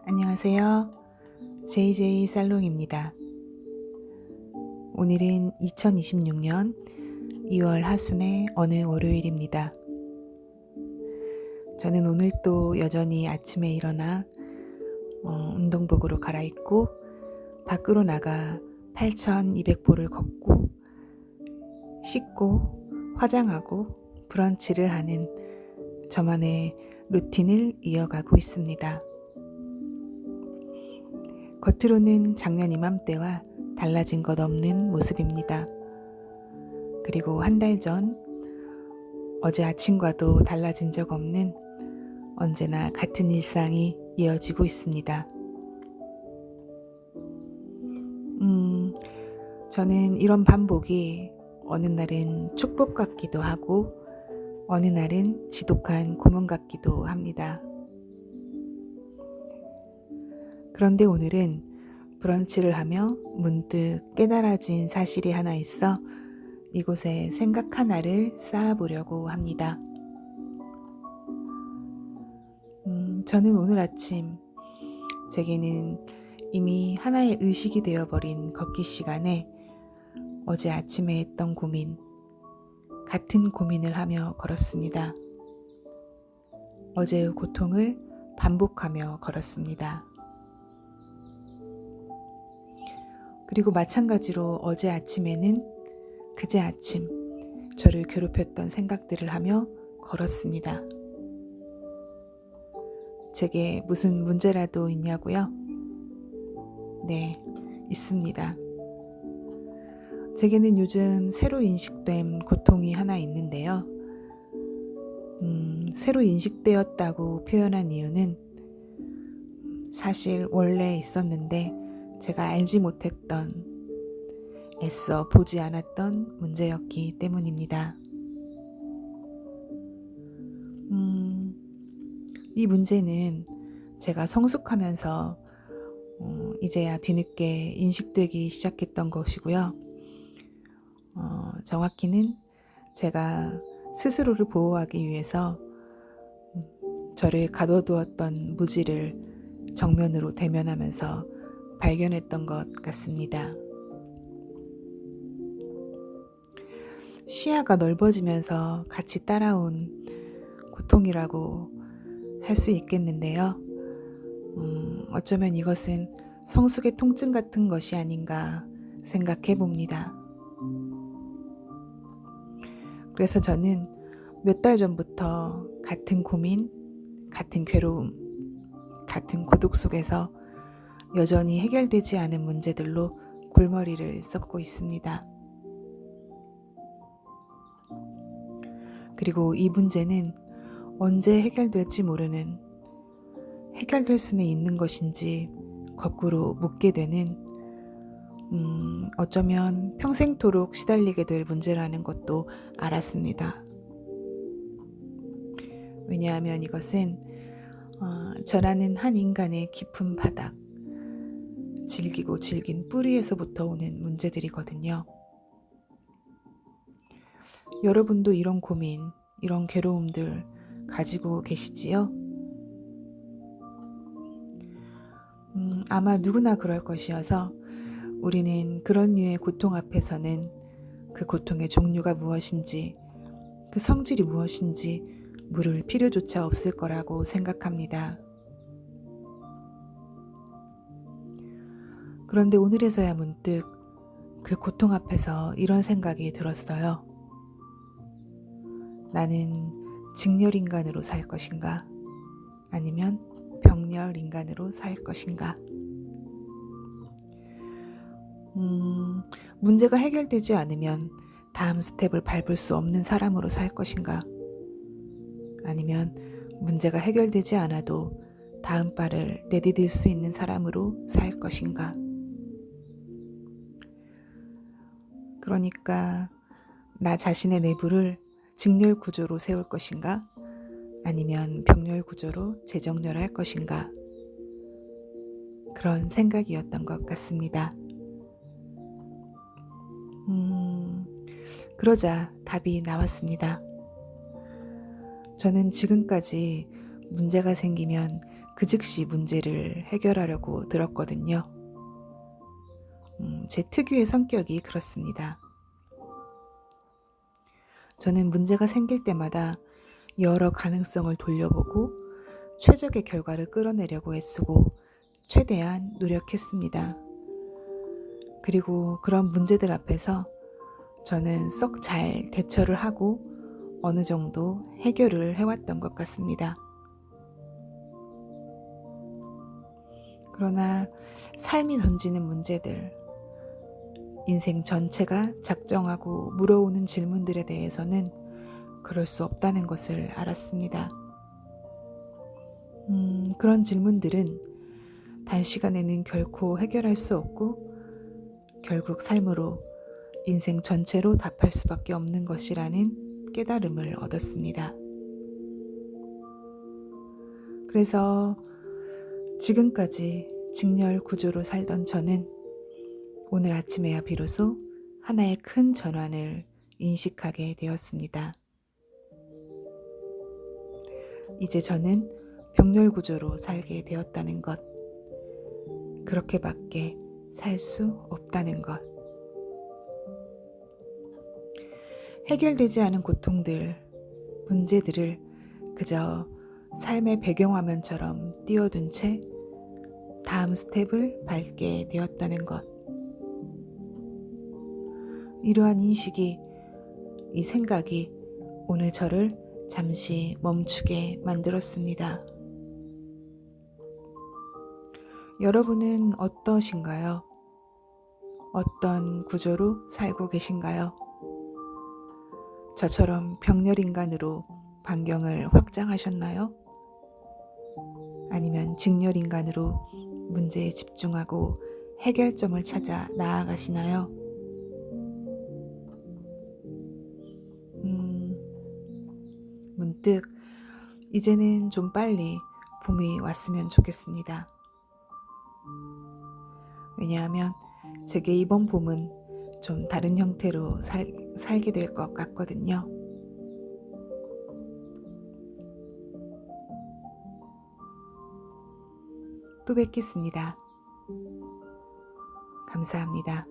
안녕하세요. JJ 살롱입니다. 오늘은 2026년 2월 하순의 어느 월요일입니다. 저는 오늘 또 여전히 아침에 일어나 운동복으로 갈아입고 밖으로 나가 8,200보를 걷고 씻고 화장하고 브런치를 하는 저만의 루틴을 이어가고 있습니다. 겉으로는 작년 이맘때와 달라진 것 없는 모습입니다. 그리고 한 달 전 어제 아침과도 달라진 적 없는 언제나 같은 일상이 이어지고 있습니다. 저는 이런 반복이 어느 날은 축복 같기도 하고 어느 날은 지독한 고문 같기도 합니다. 그런데 오늘은 브런치를 하며 문득 깨달아진 사실이 하나 있어 이곳에 생각 하나를 쌓아보려고 합니다. 저는 오늘 아침 제게는 이미 하나의 의식이 되어버린 걷기 시간에 어제 아침에 했던 고민, 같은 고민을 하며 걸었습니다. 어제의 고통을 반복하며 걸었습니다. 그리고 마찬가지로 어제 아침에는 그제 아침 저를 괴롭혔던 생각들을 하며 걸었습니다. 제게 무슨 문제라도 있냐고요? 네, 있습니다. 제게는 요즘 새로 인식된 고통이 하나 있는데요. 새로 인식되었다고 표현한 이유는 사실 원래 있었는데 제가 알지 못했던, 애써 보지 않았던 문제였기 때문입니다. 이 문제는 제가 성숙하면서 이제야 뒤늦게 인식되기 시작했던 것이고요. 정확히는 제가 스스로를 보호하기 위해서 저를 가둬두었던 무지를 정면으로 대면하면서 발견했던 것 같습니다. 시야가 넓어지면서 같이 따라온 고통이라고 할 수 있겠는데요. 어쩌면 이것은 성숙의 통증 같은 것이 아닌가 생각해 봅니다. 그래서 저는 몇 달 전부터 같은 고민, 같은 괴로움, 같은 고독 속에서 여전히 해결되지 않은 문제들로 골머리를 썩고 있습니다. 그리고 이 문제는 언제 해결될지 모르는, 해결될 수는 있는 것인지 거꾸로 묻게 되는 어쩌면 평생토록 시달리게 될 문제라는 것도 알았습니다. 왜냐하면 이것은 저라는 한 인간의 깊은 바닥, 질기고 질긴 뿌리에서부터 오는 문제들이거든요. 여러분도 이런 고민, 이런 괴로움들 가지고 계시지요? 아마 누구나 그럴 것이어서 우리는 그런 류의 고통 앞에서는 그 고통의 종류가 무엇인지, 그 성질이 무엇인지 물을 필요조차 없을 거라고 생각합니다. 그런데 오늘에서야 문득 그 고통 앞에서 이런 생각이 들었어요. 나는 직렬인간으로 살 것인가? 아니면 병렬인간으로 살 것인가? 문제가 해결되지 않으면 다음 스텝을 밟을 수 없는 사람으로 살 것인가? 아니면 문제가 해결되지 않아도 다음 발을 내디딜 수 있는 사람으로 살 것인가? 그러니까 나 자신의 내부를 직렬 구조로 세울 것인가? 아니면 병렬 구조로 재정렬할 것인가? 그런 생각이었던 것 같습니다. 그러자 답이 나왔습니다. 저는 지금까지 문제가 생기면 그 즉시 문제를 해결하려고 들었거든요. 제 특유의 성격이 그렇습니다. 저는 문제가 생길 때마다 여러 가능성을 돌려보고 최적의 결과를 끌어내려고 애쓰고 최대한 노력했습니다. 그리고 그런 문제들 앞에서 저는 썩 잘 대처를 하고 어느 정도 해결을 해왔던 것 같습니다. 그러나 삶이 던지는 문제들, 인생 전체가 작정하고 물어오는 질문들에 대해서는 그럴 수 없다는 것을 알았습니다. 그런 질문들은 단시간에는 결코 해결할 수 없고 결국 삶으로 인생 전체로 답할 수밖에 없는 것이라는 깨달음을 얻었습니다. 그래서 지금까지 직렬 구조로 살던 저는 오늘 아침에야 비로소 하나의 큰 전환을 인식하게 되었습니다. 이제 저는 병렬 구조로 살게 되었다는 것, 그렇게밖에 살 수 없다는 것. 해결되지 않은 고통들, 문제들을 그저 삶의 배경화면처럼 띄워둔 채 다음 스텝을 밟게 되었다는 것. 이러한 인식이, 이 생각이 오늘 저를 잠시 멈추게 만들었습니다. 여러분은 어떠신가요? 어떤 구조로 살고 계신가요? 저처럼 병렬 인간으로 반경을 확장하셨나요? 아니면 직렬 인간으로 문제에 집중하고 해결점을 찾아 나아가시나요? 문득 이제는 좀 빨리 봄이 왔으면 좋겠습니다. 왜냐하면 제게 이번 봄은 좀 다른 형태로 살게 될 것 같거든요. 또 뵙겠습니다. 감사합니다.